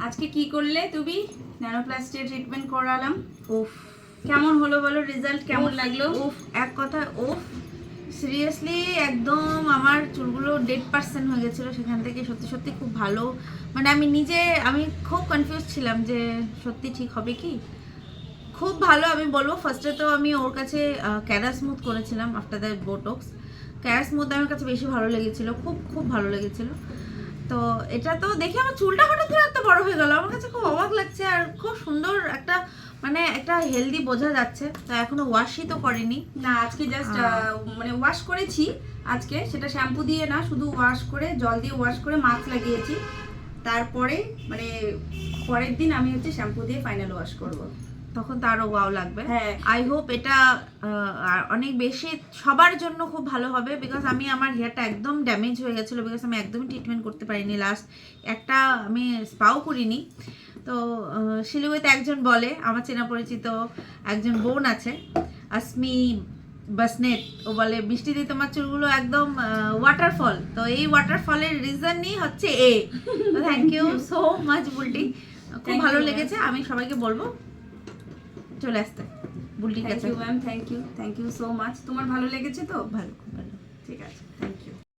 আজকে কি করলে তুমি? ন্যানোপ্লাস্টির ট্রিটমেন্ট করালাম। উফ, কেমন হলো বলো? রেজাল্ট কেমন লাগলো? উফ, এক কথা উফ, সিরিয়াসলি একদম আমার চুলগুলো 100% হয়ে গেছিলো। সেখান থেকে সত্যি সত্যি খুব ভালো, মানে আমি খুব কনফিউজ ছিলাম যে সত্যি ঠিক হবে কি। খুব ভালো আমি বলবো। ফার্স্টে তো আমি ওর কাছে ক্যারা স্মুথ করেছিলাম, আফটার দ্যাট বোটক্স। ক্যারা স্মুথ আমার কাছে বেশি ভালো লেগেছিলো, খুব খুব ভালো লেগেছিলো। তো এটা তো দেখে আমার চুলটা হঠাৎ করে এত বড় হয়ে গেল, আমার কাছে খুব অবাক লাগছে। আর খুব সুন্দর একটা, মানে একটা হেলদি বোঝা যাচ্ছে। তো এখনো ওয়াশই তো করিনি না, আজকে জাস্ট মানে ওয়াশ করেছি আজকে, সেটা শ্যাম্পু দিয়ে না, শুধু ওয়াশ করে জল দিয়ে ওয়াশ করে মাস্ক লাগিয়েছি। তারপরে মানে পরের দিন আমি হচ্ছে শ্যাম্পু দিয়ে ফাইনাল ওয়াশ করব। তখন তো আরো ওয়াও লাগবে। হ্যাঁ। আই হোপ এটা অনেক বেশি সবার জন্য খুব ভালো হবে, বিকজ আমার হেয়ারটা একদম ড্যামেজ হয়ে গেছিলো, বিকজ আমি একদমই ট্রিটমেন্ট করতে পারিনি। লাস্ট একটা আমি স্পাও করিনি। তো শিলিগুড়িতে একজন বলে, আমার চেনা পরিচিত একজন বোন আছে, আসমি বাসনেট, ও বলে বৃষ্টিতে তোমার চুলগুলো একদম ওয়াটারফল। তো এই ওয়াটারফলের রিজনই হচ্ছে এ। তো thank you so much Bulti, খুব ভালো লেগেছে। আমি সবাইকে বলবো চলে আসতে বুলটির থ্যাংক কাছে। You ma'am, thank you so much. তোমার ভালো লেগেছে তো? ভালো, খুব ভালো।